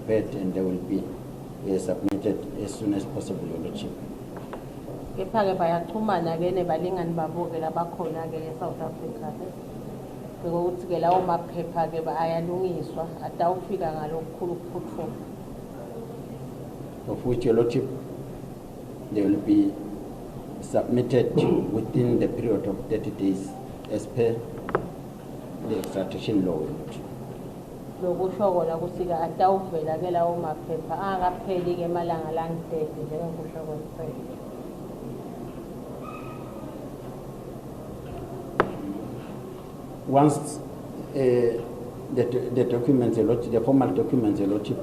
prepared and they will be submitted as soon as possible, Your Lordship. Kepha-ke bayaxhumana-ke nebalingani babo-ke labakhona-ke e-South Africa ke ukuthi-ke lawo maphepha-ke ayalungiswa atawufika ngalokukhulu ukuphuthuma. Of which, Your Lordship, they will be submitted within the period of 30 days as per the extradition law, Your Lordship. Lokusho kona ukuthi-ke atawuvela-ke lawo maphepha angakapheli-ke emalanga langu-30 njengokusho kwemthetho. Once the documents, Your Lordship, the formal documents, Your Lordship,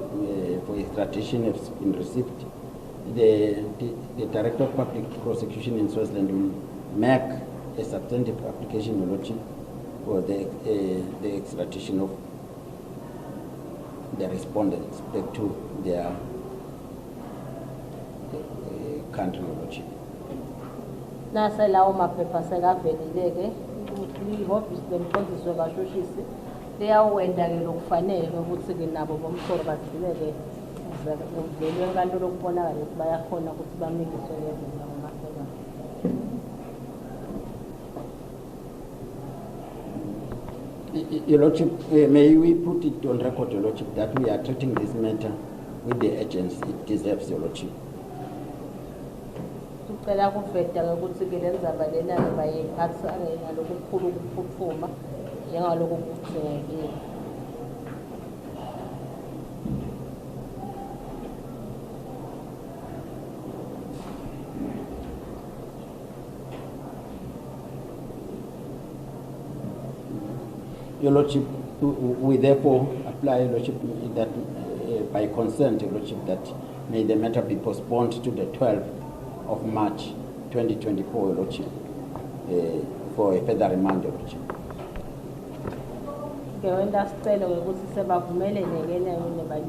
for extradition has been received, the Director of Public Prosecution in Swaziland will make a substantive application, Your Lordship, for the extradition of the respondents back to their country, Your Lordship. Nase lawo maphepha sekavelile-ke ihhovisi lemqondisi wabashushisi liyawenda-ke lokufanele ukuthi-ke nabo bomhlolo bazibike-ke uveli wenkantolo okubonakala ukuthi bayakhona ukuthi bamikiswe-ke lawo maphepha. Your Lordship, may we put it on record, Your Lordship, that we are treating this matter with the urgency it deserves, Your Lordship. Sicela kuveta-ke ukuthi-ke le ndzaba lena-ke bayiphatha-ke ngalokukhulu ukuphuthuma njengalokhu kudingekile. Your Lordship, we therefore apply, Your Lordship, that by consent, Your Lordship, that may the matter be postponed to the 12th of March 2024, Your Lordship, for a further remand, Your Lordship. Ngewenda sicelo ukuthi sebavumelene-ke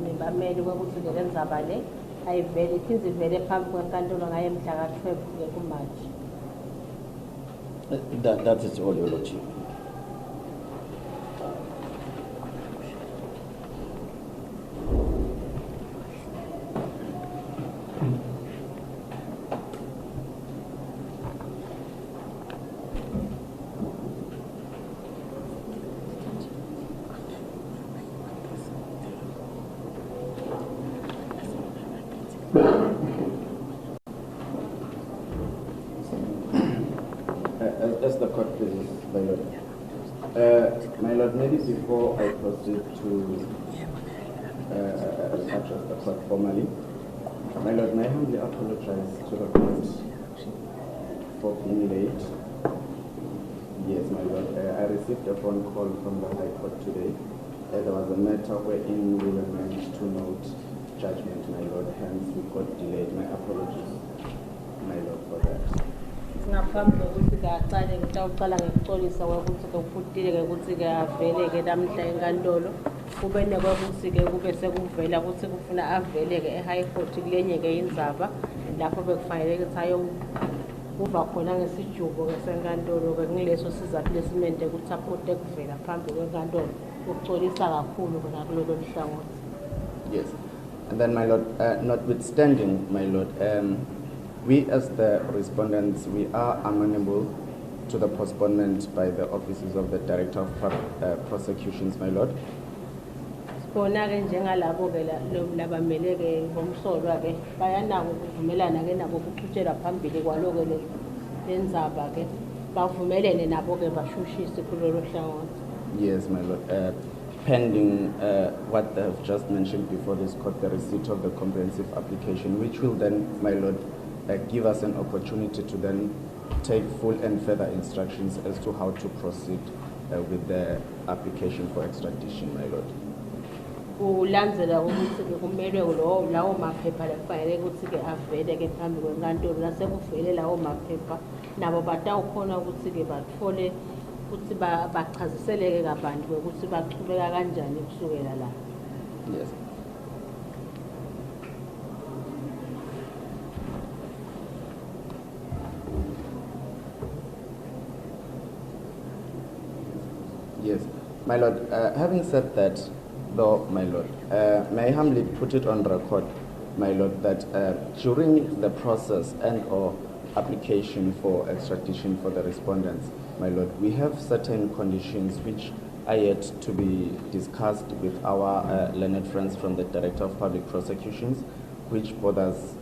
nebameli ukuthi le ndzaba le ayivele iphinde ivele phambi kwenkantolo ngaye mhla ka-12 kuMarch. That is all, Your Lordship. As the court pleases, my lord. My lord, maybe before I proceed to address the court formally, my lord, may I humbly apologize to the court for being late. Yes, my lord, I received a phone call from the High Court today. There was a matter wherein we were meant to note judgment, my lord, hence we got delayed. My apologies, my lord, for that. Ngaphambi kokuthi-ke aqale ngitawuqala ngikuxolisa ukuthi-ke uphutile-ke ukuthi-ke avele-ke namhla enkantolo kube nekokuthi-ke kube sekuvela ukuthi kufuna avele-ke e-High Court kulenye-ke indzaba lapho bekufanele ukuthi ayokuva khona ngesijubo-ke senkantolo-ke kuleso sizathu lesimente ukuthi aphote kuvela phambi kwenkantolo ukuxolisa kakhulu-ke nakulolo hlangothi. Yes, and then my lord, notwithstanding, my lord, we as the respondents, we are amenable to the postponement by the offices of the Director of Prosecutions, my lord. Sibona-ke njengalabo-ke labameleke bomsolwa-ke bayanako ukuvumelana-ke nabo ukuqhutshela phambili kwalo-ke le ndzaba-ke bavumelene nabo-ke bashushise kulolo hlangothi. Yes, my lord. Pending what they have just mentioned before this court, the receipt of the comprehensive application, which will then, my lord, give us an opportunity to then take full and further instructions as to how to proceed with the application for extradition, my lord. Ulandzela ukuthi-ke kumele lawo maphepha lakufanele ukuthi-ke avele-ke phambi kwenkantolo nasekuvele lawo maphepha nabo batawukhona ukuthi-ke bathole ukuthi bachaziseleke kabanti ukuthi baqhubeka kanjani kusukela la. Yes. Yes, my lord, having said that, though, my lord, May I humbly put it on record, my lord, that during the process and or application for extradition for the respondents, my lord, we have certain conditions which are yet to be discussed with our learned friends from the Director of Public Prosecutions, which borders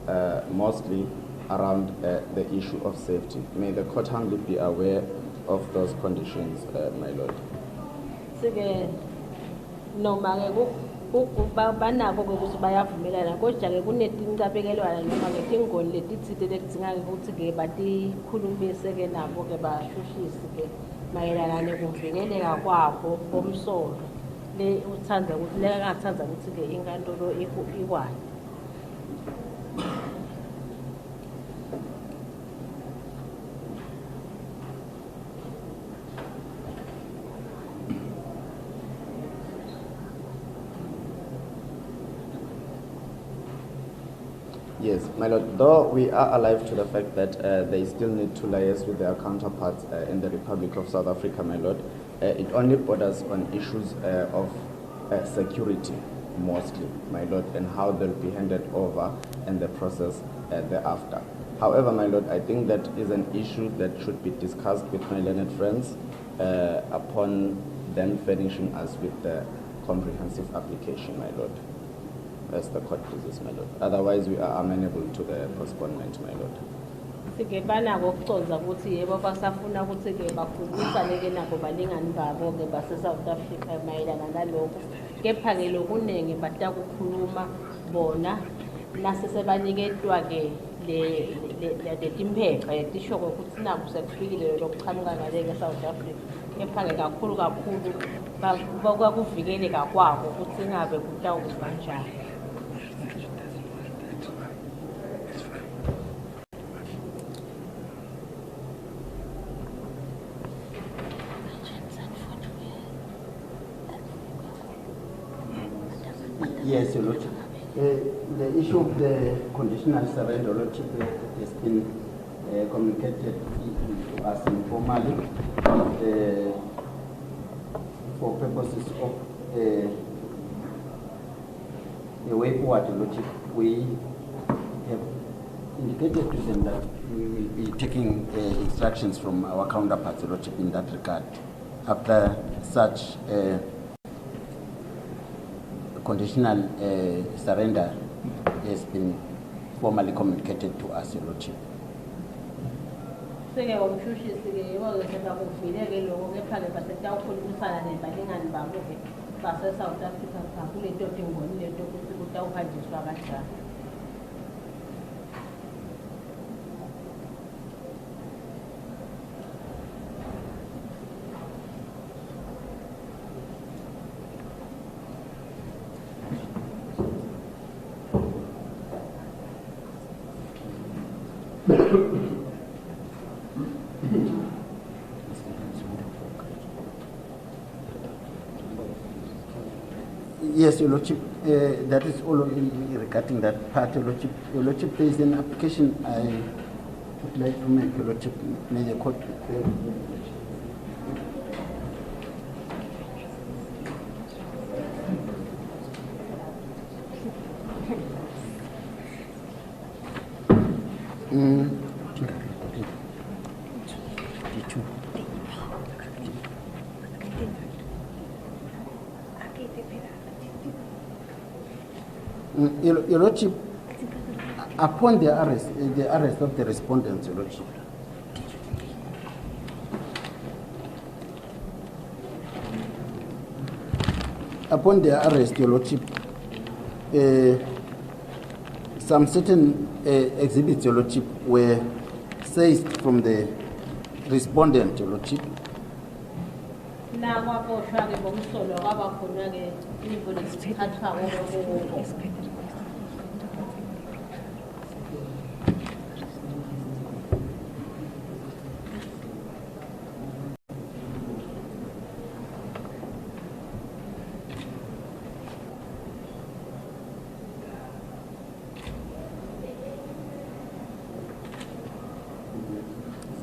mostly around the issue of safety. May the court humbly be aware of those conditions, my lord. Banako ukuthi bayavumelana kodwa ke kunetincabekelwana noma ngetingoni letitsite letidzinga ukuthi ke batikhulumise ke nabo ke bashushisi ke mayelana nekuvikeleka kwabo bomsolo le uthanda ukuthi le angathanda ukuthi ke inkantolo ikwazi. Yes, my lord, though we are alive to the fact that they still need to liaise with their counterparts in the Republic of South Africa, my lord, it only borders on issues of security mostly, my lord, and how they'll be handed over and the process thereafter. However, my lord, I think that is an issue that should be discussed with my learned friends upon them furnishing us with the comprehensive application, my lord. As the court pleases, my lord. Otherwise, we are amenable to the postponement, my lord. Sikebana ngokuconza ukuthi yebo basafuna ukuthi ke bakhulumisane ke nabo balingani babo ke base South Africa mayelana nalokho. Kepha ke lokunenge batakukhuluma bona nase sebaniketwa ke le timphepha etisho ukuthi nabo sekufikile lokuchamuka ngale ke South Africa. Kepha ke kakhulu bakuvikeleka kwabo ukuthi ngabe kutawuba kanjani. Yes, Your Lordship. The issue of the conditional surrender, Your Lordship, has been communicated to us informally for purposes of the way forward, Your Lordship. We have indicated to them that we will be taking instructions from our counterparts, Your Lordship, in that regard. After such conditional surrender has been formally communicated to us, Your Lordship. Sike umshushisi ke yebo sebakuvileke lokho kepha ke basetawukhulumisana nebalingani babo ke base South Africa kule nto tingoni lento ukuthi kutawuhanjiswa kanjani. Yes, Your Lordship, that is all regarding that part, Your Lordship. Your Lordship, there is an application I would like to make, Your Lordship. May the court Your Lordship, upon the arrest of the respondents, Your Lordship, upon their arrest, Your Lordship, some certain exhibits, Your Lordship, were seized from the respondent, Your Lordship.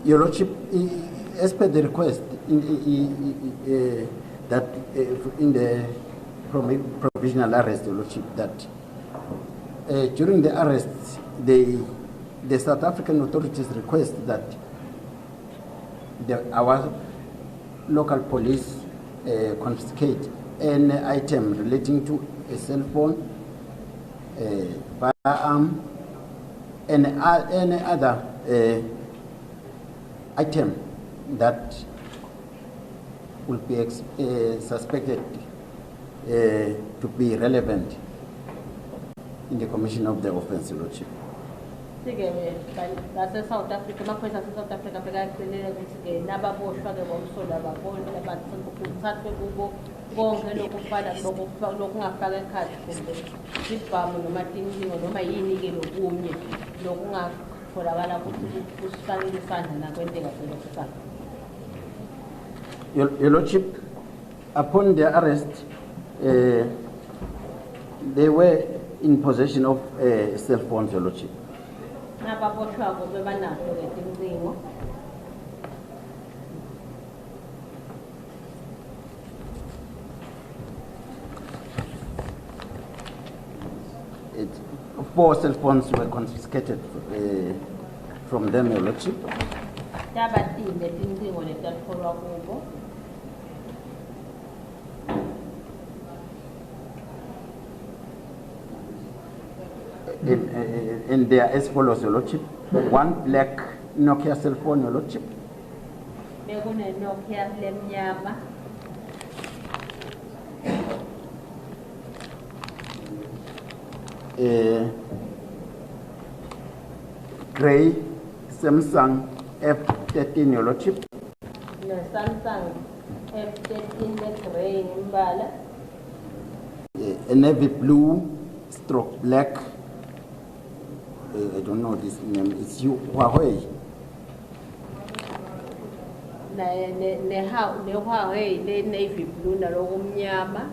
Your Lordship, as per the request that in the provisional arrest, Your Lordship, that during the arrest, the South African authorities request that our local police confiscate any item relating to a cell phone, firearm, and any other item that will be suspected to be relevant in the commission of the offense, Your Lordship. South Africa, amaphoyisa ase-South Africa bekacelele ukuthi-ke nababoshwa-ke bomsolo ababoni kuthathwe kubo konke lokufana lokungafaka ekhathi kumbe isibhamu noma tincingo noma yini-ke lokunye lokungatholakala ukuthi kusifakile isandla nakwenteka selokhu. Your Lordship, upon their arrest, they were in possession of cell phones, Your Lordship. Nababoshwako bebanazo-ke tincingo. Four cell phones were confiscated from them, Your Lordship. Tabatile tincingo letatholwa kubo. And they are as follows, Your Lordship. One black Nokia cell phone, Your Lordship. Bekune Nokia lemnyama. Grey Samsung F13, Your Lordship. No Samsung F13 grey imbala. A navy blue stroke black. I don't know this name. It's Huawei. Ne Huawei le navy blue nalokumnyama.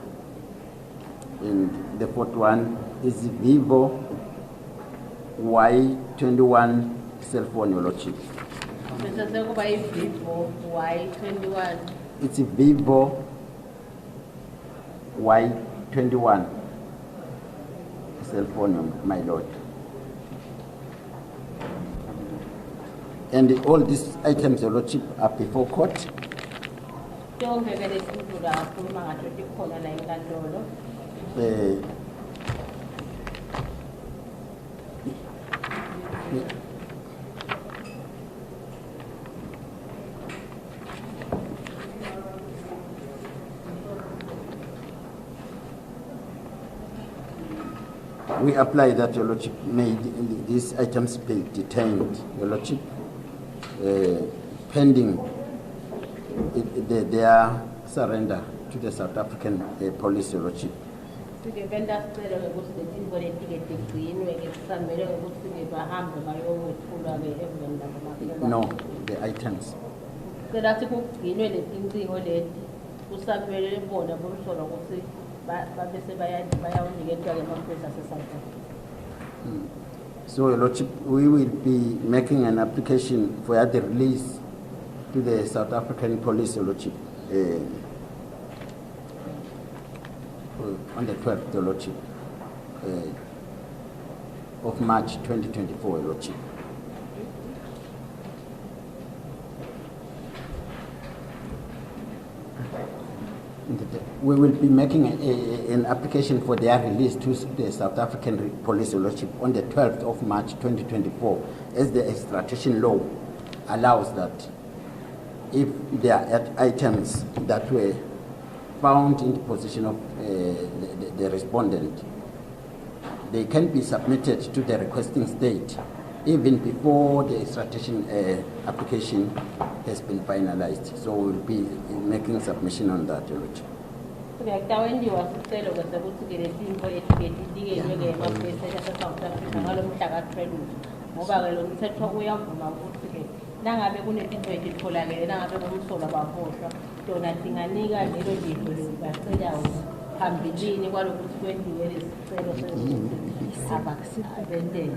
And the fourth one is Vivo Y21 cell phone, Your Lordship. Bese kuba Vivo Y21. It's Vivo Y21 cell phone, my lord. And all these items, Your Lordship, are before court. We apply that, Your Lordship, may these items be detained, Your Lordship, pending their surrender to the South African police, Your Lordship. No, the items. So, Your Lordship, we will be making an application for the release to the South African police, Your Lordship, on the 12th, Your Lordship, of March 2024, Your Lordship. We will be making an application for their release to the South African Police, Your Lordship, on the 12th of March 2024, as the extradition law allows that if there are items that were found in the possession of the respondent, they can be submitted to the requesting state even before the extradition application has been finalized. So we'll be making submission on that, Your Lordship. Nangabe kunezinto ezitholakele nangabe kumsola baboshwa yona singanika lelo lizwe lokubacela phambilini kwalokuthi kwenziwe lesicelo sokuthi abendele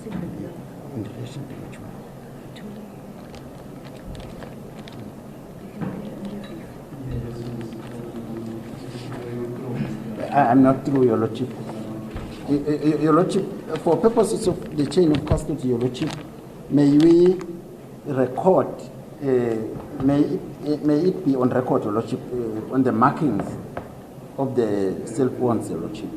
In relation to which one? I'm not through, Your Lordship. Your Lordship, for purposes of the chain of custody, Your Lordship, may we record, may it be on record, Your Lordship, on the markings of the cell phones, Your Lordship.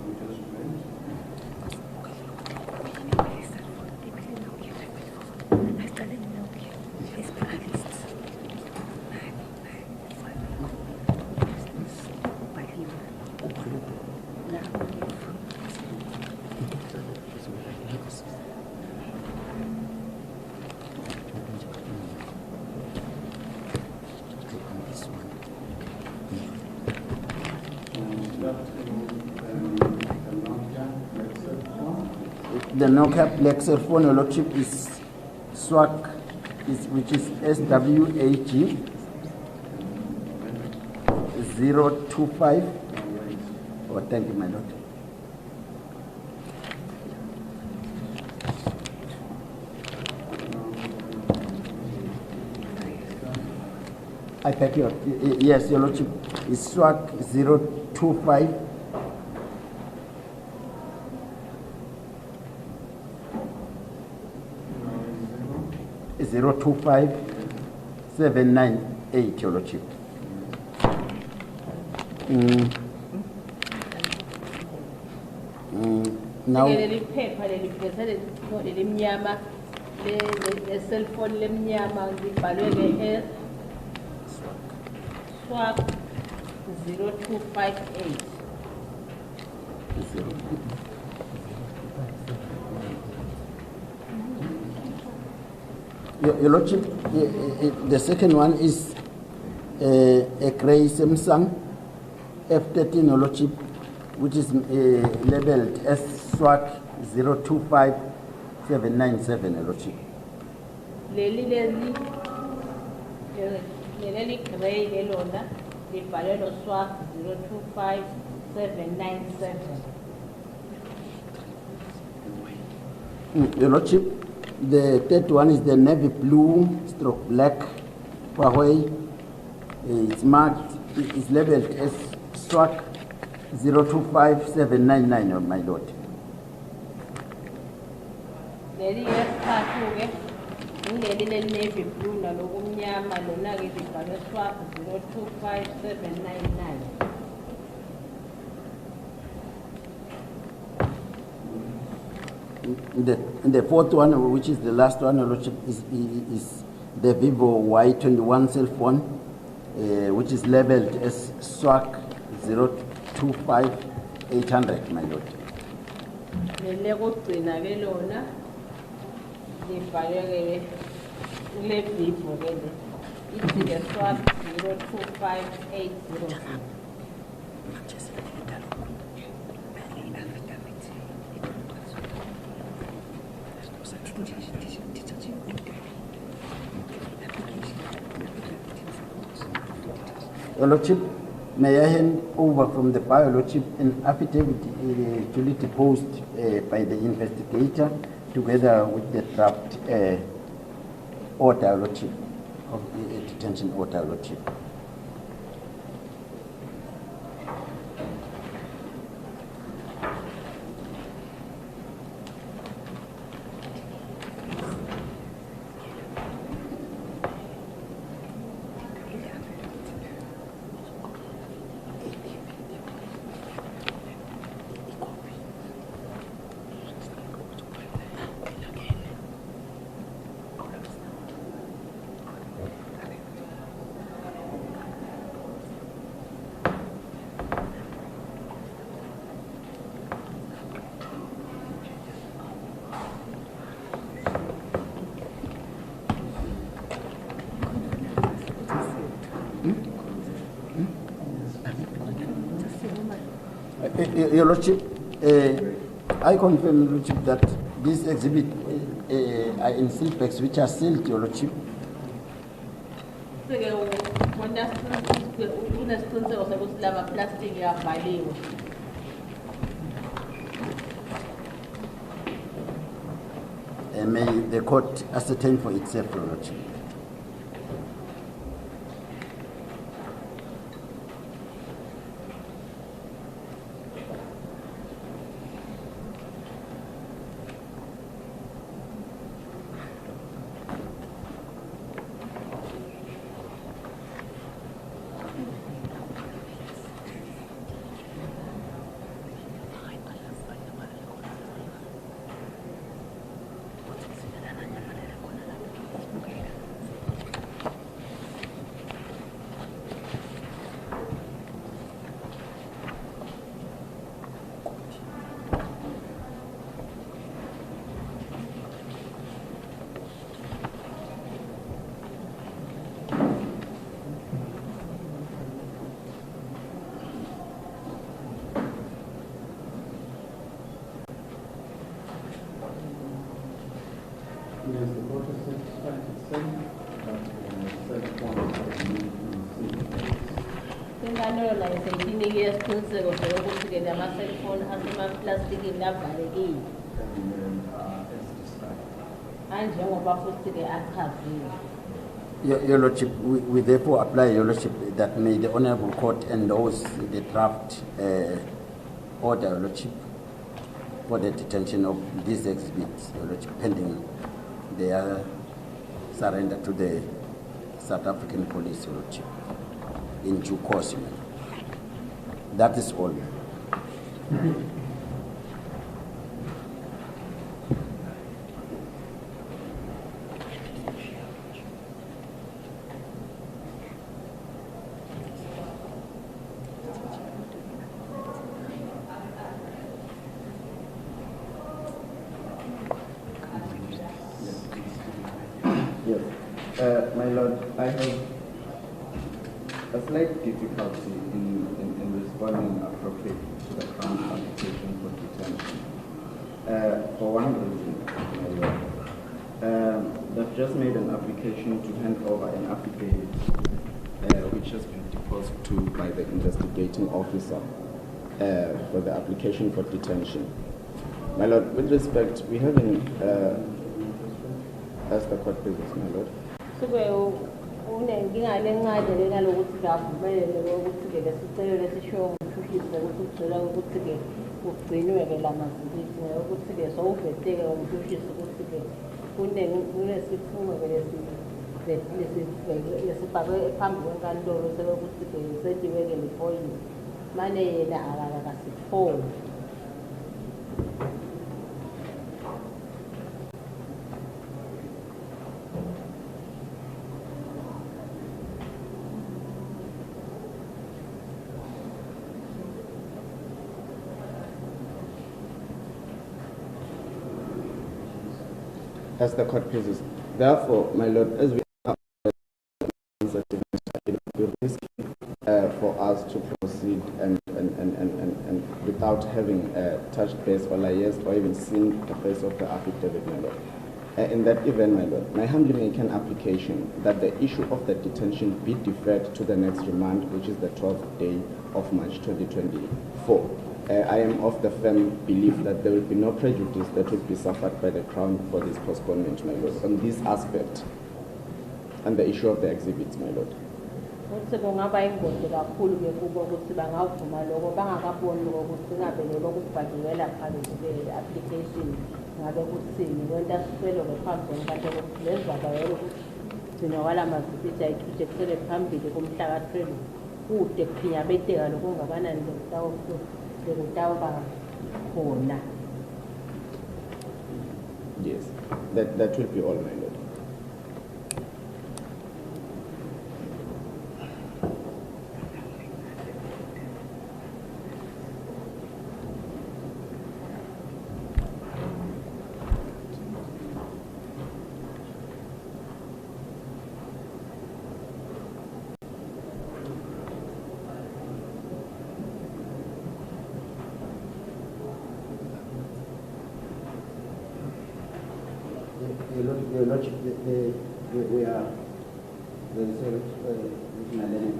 The Nokia black cell phone, Your Lordship, is SWAG, which is SWAG 025. Oh, thank you, my Lord. I beg your, yes, Your Lordship, it's SWAG 025. 025-798, Your Lordship. Now, cell phone swap 0258. Your Lordship, the second one is a gray Samsung F13, Your Lordship, which is labeled as SWAG 025797, Your Lordship. Leli gray lelona libhalwe lo SWAG 025797. Your Lordship, the third one is the navy blue stroke black Huawei. It's marked, it's labeled as SWAG 025799, my Lord. Leli yesithathu ke ngileli navy blue nalokumnyama lona ke libhalwe SWAG 025799. The fourth one, which is the last one, Your Lordship, is the Vivo Y21 cell phone, which is labeled as SWAG 025800, my Lord. Leli kugcina ke lona libhalwe ke kule Vivo ke le ithi ke SWAG 025800. Your Lordship, may I hand over from the bar, Your Lordship, an affidavit duly deposed by the investigator together with the draft order, Your Lordship, of the detention order, Your Lordship. Your Lordship, I confirm, Your Lordship, that these exhibits are in seal packs which are sealed, Your Lordship. May the court ascertain for itself, Your Lordship. Inkantolo nayo seyinikile isiqiniseko sokuthi-ke lama-cellphone asemaplastikini avalekile anjengoba futhi-ke achaziwe. Your Lordship, we therefore apply, Your Lordship, that may the Honorable Court endorse the draft order, Your Lordship, for the detention of these exhibits, Your Lordship, pending their surrender to the South African police, Your Lordship, in due course. Your Lordship. That is all. Yes. My Lord, I have a slight difficulty in responding appropriately to the Crown's application for detention. For one reason, my Lord. They've just made an application to hand over an affidavit which has been deposed to by the investigating officer for the application for detention. My Lord, with respect, we haven't as the court pleases, my Lord. Unenkinga lencane nalokuthi kavumelele ukuthi-ke lesicelo lesisho umshushisi ukuthi ucela ukuthi-ke kugcinwe-ke lamazikithi ukuthi-ke sowuveteke umshushisi ukuthi-ke kunesifungo-ke lesifakwe phambi kwenkantolo selokuthi-ke setiwe-ke liphoyisa mane yena akasitfoli. As the court pleases. Therefore, my Lord, as we are it would be risky for us to proceed and without having touched base or liaised or even seen the face of the affidavit, my Lord. In that event, my Lord, I humbly make an application that the issue of the detention be deferred to the next remand, which is the 12th day of March 2024. I am of the firm belief that there will be no prejudice that will be suffered by the Crown for this postponement, my Lord, on this aspect and the issue of the exhibits, my Lord. Ukuthi kungaba ingozi kakhulu-ke kubo ukuthi bangavuma lokho bangakaboni ukuthi ingabelelwa ukubhadikela phakathi kwe-application ngabe kuthini kwenta sicelo-ke phambi kwenkantolo ukuthi lezabakele ukuthi gcinwa kwalamazikithi ayithuthekisele phambili kumhla ka-12 kude kuphinyabeteka lokhu kungakanani bekutawuba khona. Yes, that will be all, my Lord. Your Lordship, we are very sorry,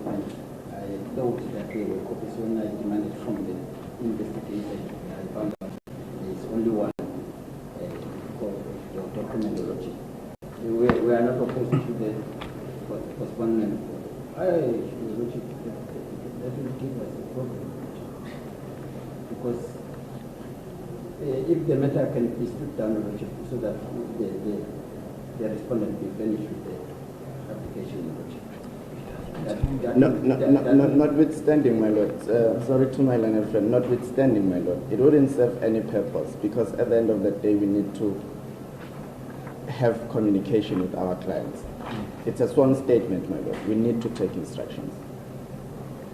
point. I thought that there were copies when I demanded from the investigation. I found out there is only one document, Your Lordship. We are not opposed to the postponement. Your Lordship, that will give us a problem. Because if the matter can be stood down, Your Lordship, so that the respondent be finished with the application, Your Lordship. Notwithstanding, my Lord, sorry to my learned friend, notwithstanding, my Lord, it wouldn't serve any purpose because at the end of the day we need to have communication with our clients. It's a sworn statement, my Lord. We need to take instructions.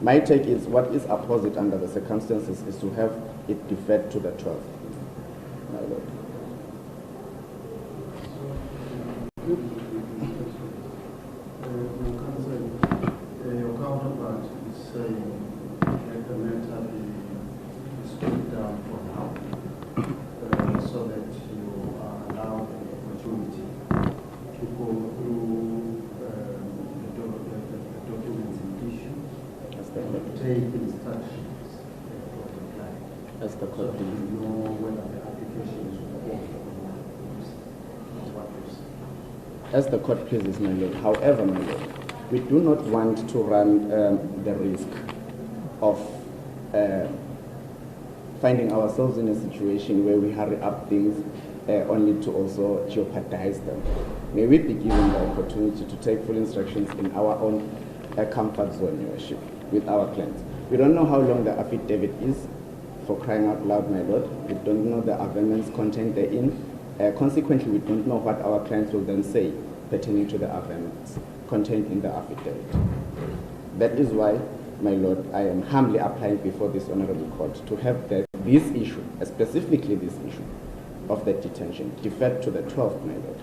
My take is what is opposite under the circumstances is to have it deferred to the 12th, my Lord. Your counterpart is saying let the matter be stood down for now so that you are allowed the opportunity to go take instructions from the client. As the So court you know whether the application is supported or what is. As the court pleases, my lord. However, my lord, we do not want to run the risk of finding ourselves in a situation where we hurry up things only to also jeopardize them. May we be given the opportunity to take full instructions in our own comfort zone, Your Worship, with our clients. We don't know how long the affidavit is, for crying out loud, my lord. We don't know the amendments contained therein. Consequently, we don't know what our clients will then say pertaining to the amendments contained in the affidavit. That is why, my lord, I am humbly applying before this honorable court to have this issue, specifically this issue of the detention, deferred to the 12th, my lord.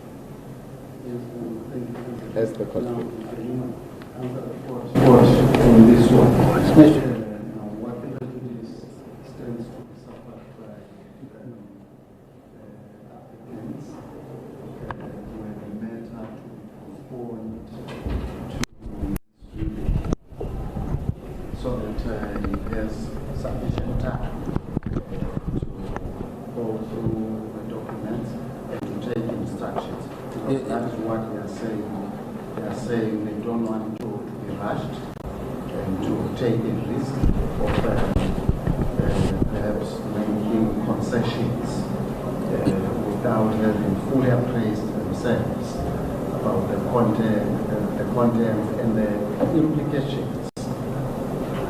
Yes, thank you. As the court Now, will. can you answer the court on this one? Now, what prejudice stands to be suffered by applicants when the matter to be postponed so that he has sufficient time to go through the documents and to take instructions. Because that is what they are saying. They are saying they don't want to be rushed and to take a risk of perhaps making concessions without having fully appraised themselves about the content and the implications.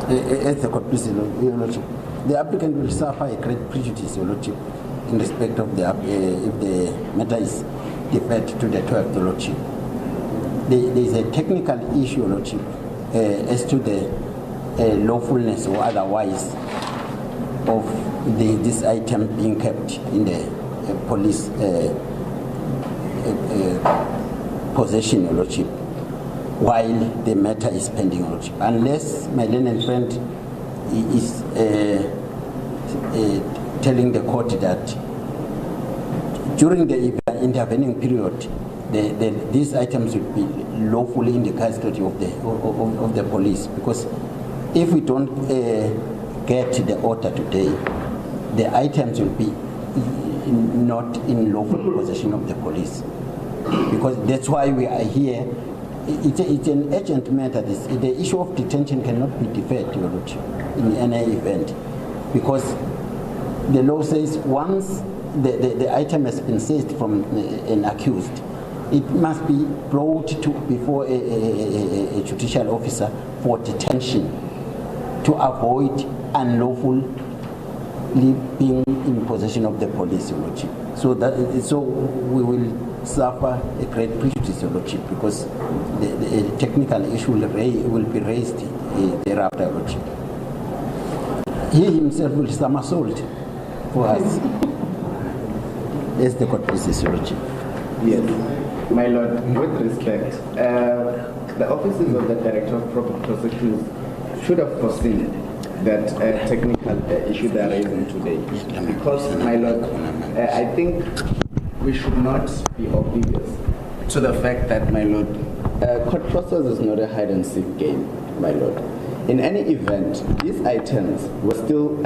As the court pleases, Your Lordship, the applicant will suffer a great prejudice, Your Lordship, in respect of the if the matter is deferred to the 12th, Your Lordship. There is a technical issue, Your Lordship, as to the lawfulness or otherwise of this item being kept in the police possession, Your Lordship, while the matter is pending, Your Lordship. Unless my learned friend is telling the court that during the intervening period, these items would be lawfully in the custody of the police, because if we don't get the order today, the items will be not in lawful possession of the police, because that's why we are here. It's an urgent matter. The issue of detention cannot be deferred, Your Lordship, in any event, because the law says once the item has been seized from an accused, it must be brought to before a judicial officer for detention to avoid unlawfully being in possession of the police, Your Lordship. So we will suffer a great prejudice, Your Lordship, because the technical issue will be raised thereafter, Your Lordship. He himself will somersault for us. As the court pleases, Your Lordship. Yes. My lord, with respect, the offices of the Director of Public Prosecutions should have foreseen that technical issue they are raising today. Because, my lord, I think we should not be oblivious to the fact that, my lord, court process is not a hide and seek game, my lord. In any event, these items were still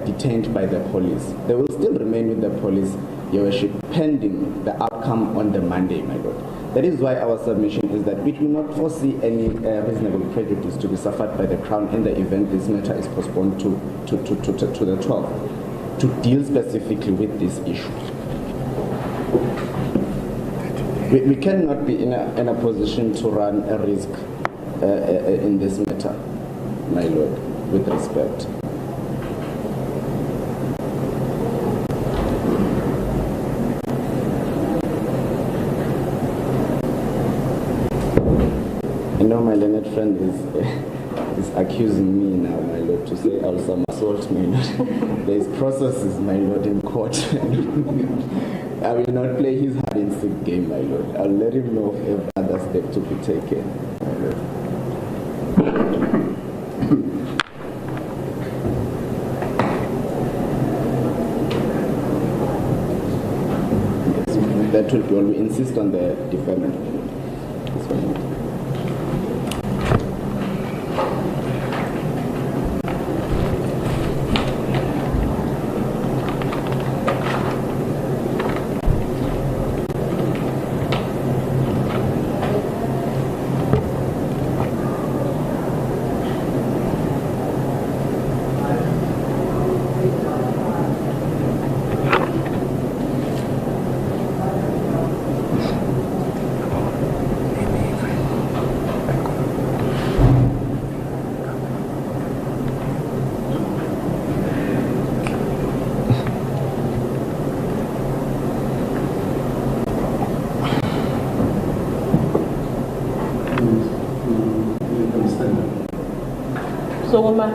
detained by the police. They will still remain with the police, Your Worship, pending the outcome on the Monday, my lord. That is why our submission is that we do not foresee any reasonable prejudice to be suffered by the Crown in the event this matter is postponed to the 12th, to deal specifically with this issue. We cannot be in a position to run a risk in this matter, my lord, with respect. I know my learned friend is accusing me now, my lord, to say I'll somersault, my lord. There is processes, my lord, in court. I will not play his hide and seek game, my lord. I'll let him know if other step to be taken, my lord. Yes, that will be all. We insist on the deferment. Sukuma.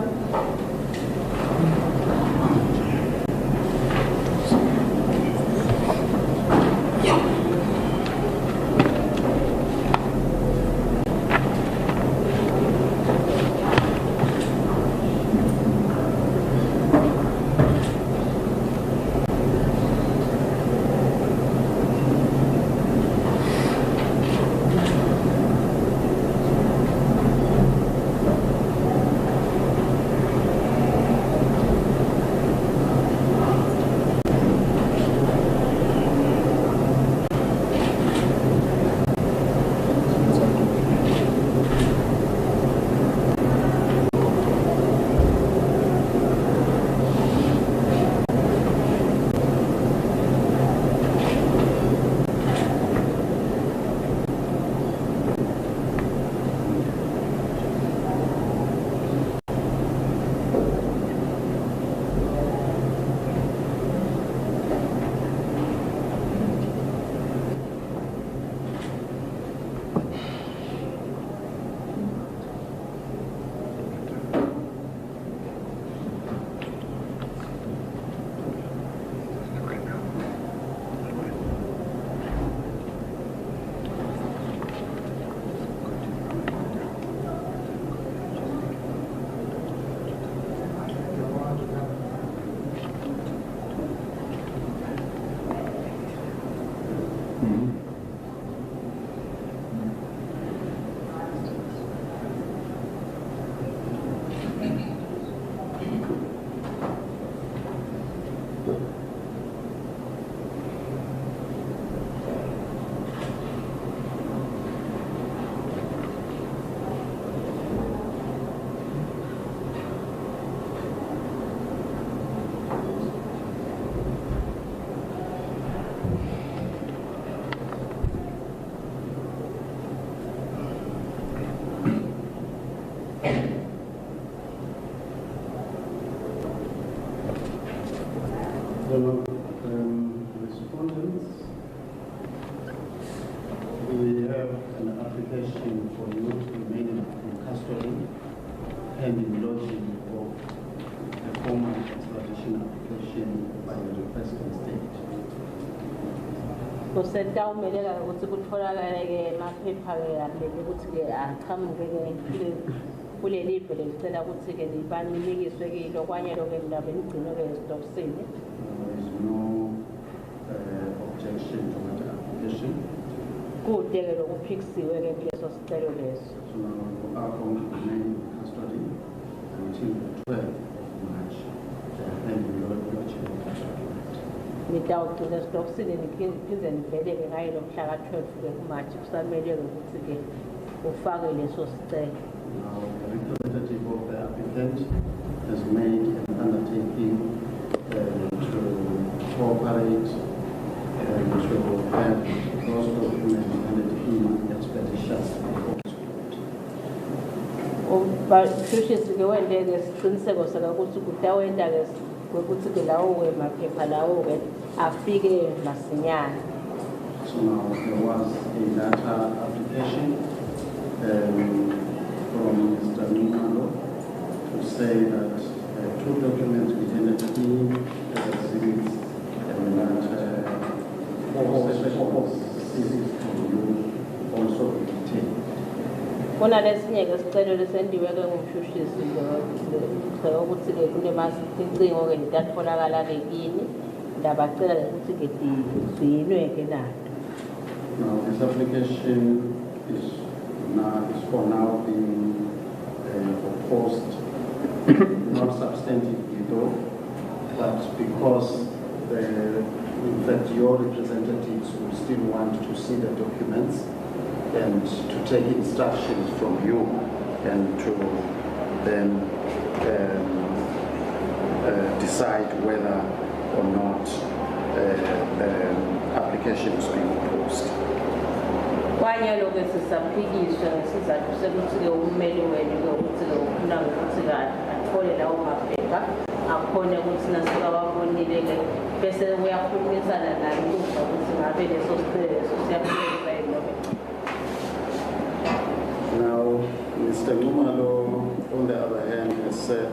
Respondents, we have an application for you to remain in custody pending lodging of a formal extradition application by the requesting state. Kusentawumelela ukuthi kutholakale-ke amaphepha-ke akuleli ukuthi-ke aqhamuke-ke kuleli live lelicela ukuthi-ke libanikiswe kilo kwanye lokho endaba enigcinwe-ke esitokisini. There is no objection to that application. Kude-ke lokuphikisiwe-ke kuleso sicelo leso. So now we are going to remain in custody until the 12th of March. Pending lodging of that document. Nitawugcina esitokisini niphinde niveleke ngayo lo mhla ka-12-ke kuMashi kusamele-ke ukuthi-ke ufake leso sicelo. Now, the representative of the applicant has made an undertaking to cooperate and to have those documents handed in expeditiously. Shushisi-ke wende-ke isiqiniseko sakakuthi kutawenda-ke kwekuthi-ke lawo-ke maphepha lawo-ke afike masinyane. So now there was a data application from Mr. Nimalo to say that two documents we handed in as exhibits and that four CCs from you also retained. Kona lesinye-ke sicelo lesendiwe-ke ngumshushisi ukuthi-ke kunezincingo-ke litatholakala-ke kini ndabacela ukuthi-ke zigcinwe-ke nato. Now this application is for now being opposed, not substantively though, but because in fact your representatives will still want to see the documents and to take instructions from you and to then decide whether or not the application is being opposed. Kwanye lokho sisaphikiswa ngesizathu sokuthi-ke ummeli wenu-ke ukuthi-ke ufuna ukuthi-ke athole lawo maphepha akhone ukuthi nasekawabonile-ke bese uyakhulumisana naye ukuzwa ukuthi ngabe leso sicelo leso siyaphelelisa yini. Now, Mr. Numalo on the other hand, has said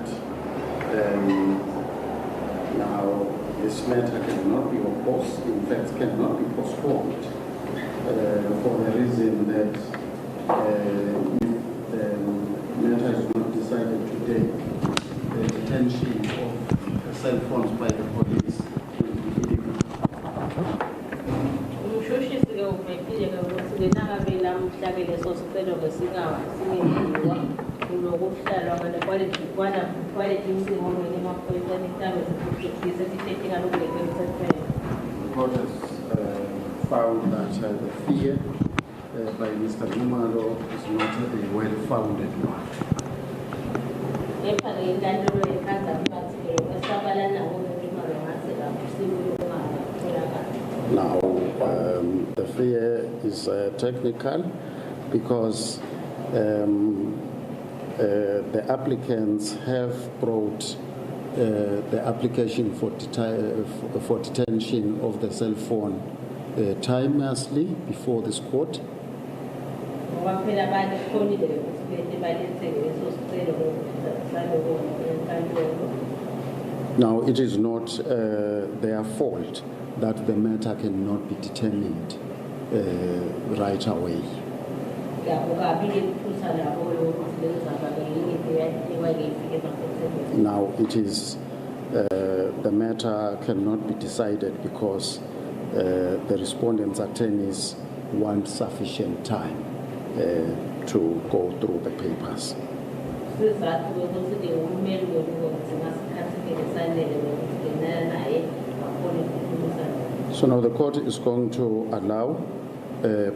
now this matter cannot be opposed, in fact, cannot be postponed for the reason that if the matter is not decided today, the detention of the cell phones by the police will be illegal. Umshushisi-ke ubhekile-ke ukuthi-ke nakavela mhla-ke leso sicelo singenziwa kunokuhlalwa kwaleti msingomeni emaphoyiseni mhlawumbe sesithethinga lokubeke emthethweni. The court has found that the fear by Mr. Gumalo is not a well-founded one. Kepha-ke inkantolo ichaza ukuthi esabala nabo belimalo ngase kakusibuye ungatholakala. Now, the fear is technical because the applicants have brought the application for detention of the cell phone timelessly before this court. Ngoba phela bayikhonile ukuthi bete baletheke leso sicelo saloko enkantolo. Now, it is not their fault that the matter cannot be determined right away. Now, it is the matter cannot be decided because the respondent's attorneys want sufficient time to go through the papers. So now the court is going to allow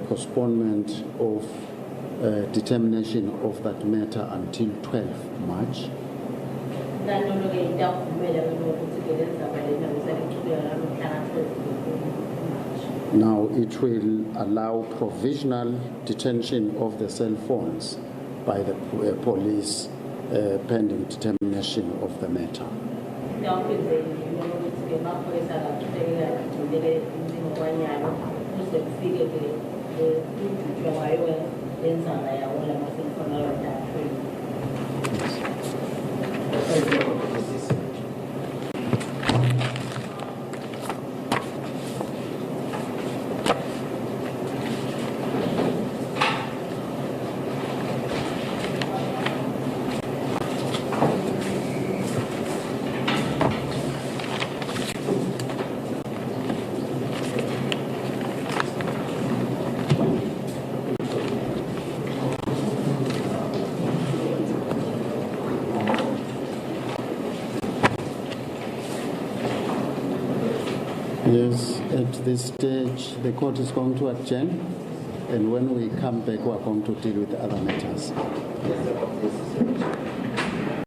postponement of determination of that matter until 12 March. Now it will allow provisional detention of the cell phones by the police pending determination of the matter. Yes, at this stage, the court is going to adjourn, and when we come back, we are going to deal with the other matters.